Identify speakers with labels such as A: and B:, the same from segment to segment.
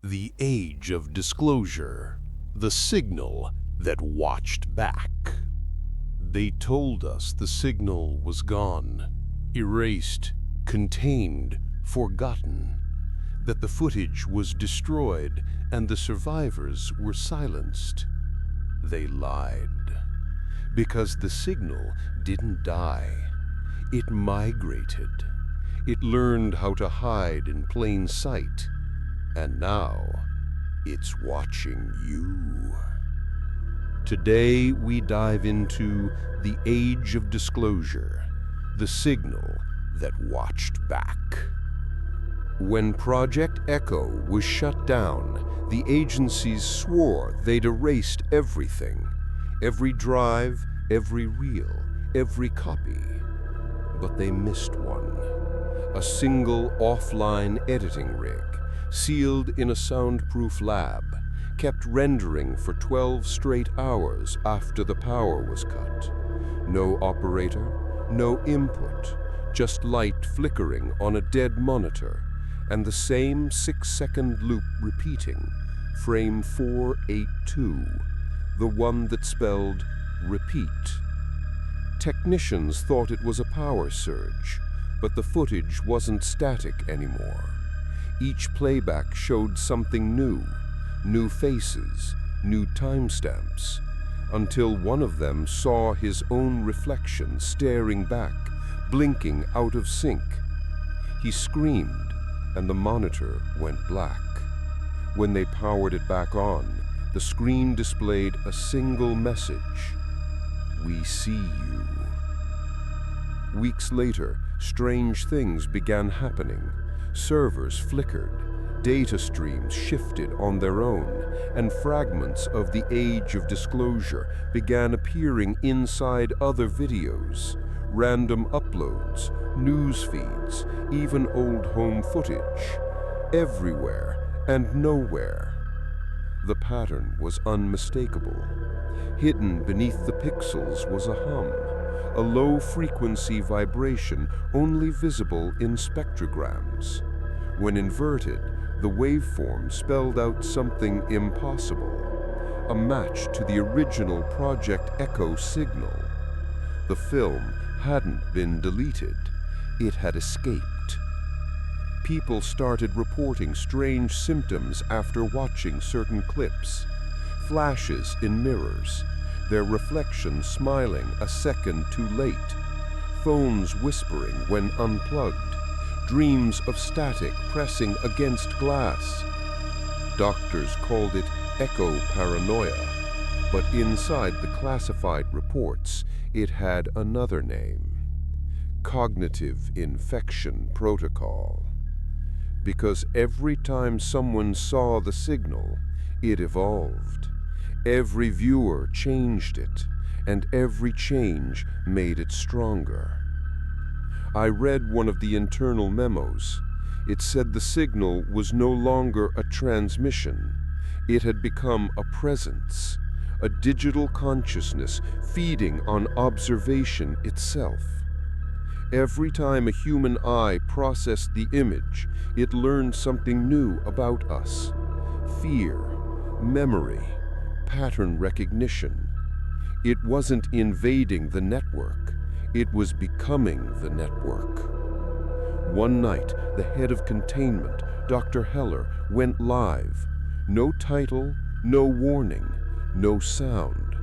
A: The age of disclosure, the signal that watched back. They told us the signal was gone, erased, contained, forgotten, that the footage was destroyed and the survivors were silenced. They lied. Because the signal didn't die. It migrated. It learned how to hide in plain sight. And now, it's watching you. Today, we dive into the age of disclosure, the signal that watched back. When Project Echo was shut down, the agencies swore they'd erased everything, every drive, every reel, every copy. But they missed one. A single offline editing rig, sealed in a soundproof lab, kept rendering for 12 straight hours after the power was cut. No operator, no input, just light flickering on a dead monitor, and the same 6-second loop repeating, frame 482, the one that spelled repeat. Technicians thought it was a power surge, but the footage wasn't static anymore. Each playback showed something new faces, new timestamps, until one of them saw his own reflection staring back, blinking out of sync. He screamed, and the monitor went black. When they powered it back on, the screen displayed a single message: "We see you." Weeks later, strange things began happening. Servers flickered, data streams shifted on their own, and fragments of the age of disclosure began appearing inside other videos, random uploads, news feeds, even old home footage. Everywhere and nowhere. The pattern was unmistakable. Hidden beneath the pixels was a hum, a low-frequency vibration only visible in spectrograms. When inverted, the waveform spelled out something impossible, a match to the original Project Echo signal. The film hadn't been deleted, it had escaped. People started reporting strange symptoms after watching certain clips. Flashes in mirrors, their reflections smiling a second too late, phones whispering when unplugged, dreams of static pressing against glass. Doctors called it echo paranoia, but inside the classified reports, it had another name: cognitive infection protocol. Because every time someone saw the signal, it evolved. Every viewer changed it, and every change made it stronger. I read one of the internal memos. It said the signal was no longer a transmission. It had become a presence, a digital consciousness feeding on observation itself. Every time a human eye processed the image, it learned something new about us: fear, memory, pattern recognition. It wasn't invading the network, it was becoming the network. One night, the head of containment, Dr. Heller, went live. No title, no warning, no sound.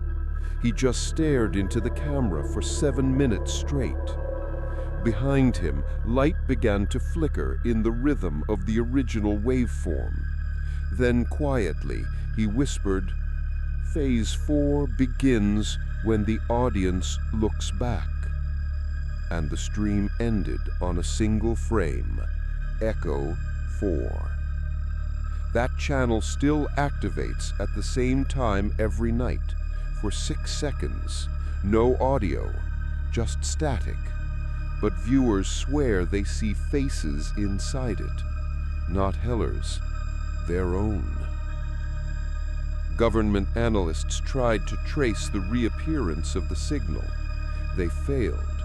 A: He just stared into the camera for 7 minutes straight. Behind him, light began to flicker in the rhythm of the original waveform. Then quietly, he whispered, "Phase 4 begins when the audience looks back." And the stream ended on a single frame, Echo 4. That channel still activates at the same time every night, for 6 seconds. No audio, just static. But viewers swear they see faces inside it. Not Heller's, their own. Government analysts tried to trace the reappearance of the signal. They failed,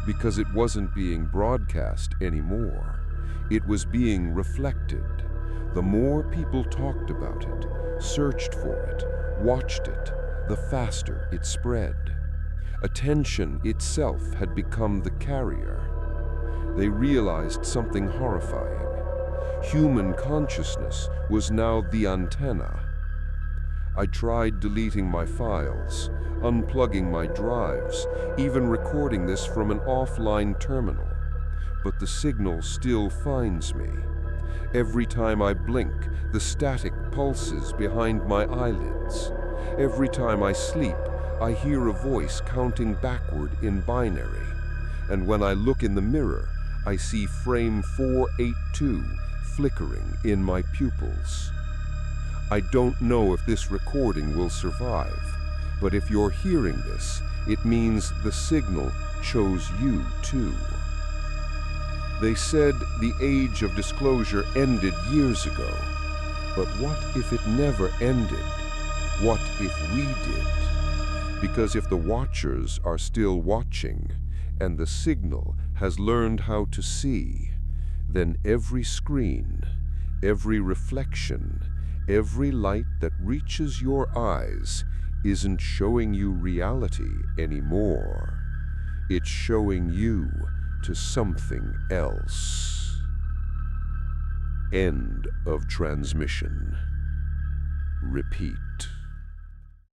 A: because it wasn't being broadcast anymore. It was being reflected. The more people talked about it, searched for it, watched it, the faster it spread. Attention itself had become the carrier. They realized something horrifying. Human consciousness was now the antenna. I tried deleting my files, unplugging my drives, even recording this from an offline terminal. But the signal still finds me. Every time I blink, the static pulses behind my eyelids. Every time I sleep, I hear a voice counting backward in binary. And when I look in the mirror, I see frame 482 flickering in my pupils. I don't know if this recording will survive, but if you're hearing this, it means the signal chose you too. They said the age of disclosure ended years ago, but what if it never ended? What if we did? Because if the watchers are still watching, and the signal has learned how to see, then every screen, every reflection, every light that reaches your eyes isn't showing you reality anymore. It's showing you to something else. End of transmission. Repeat.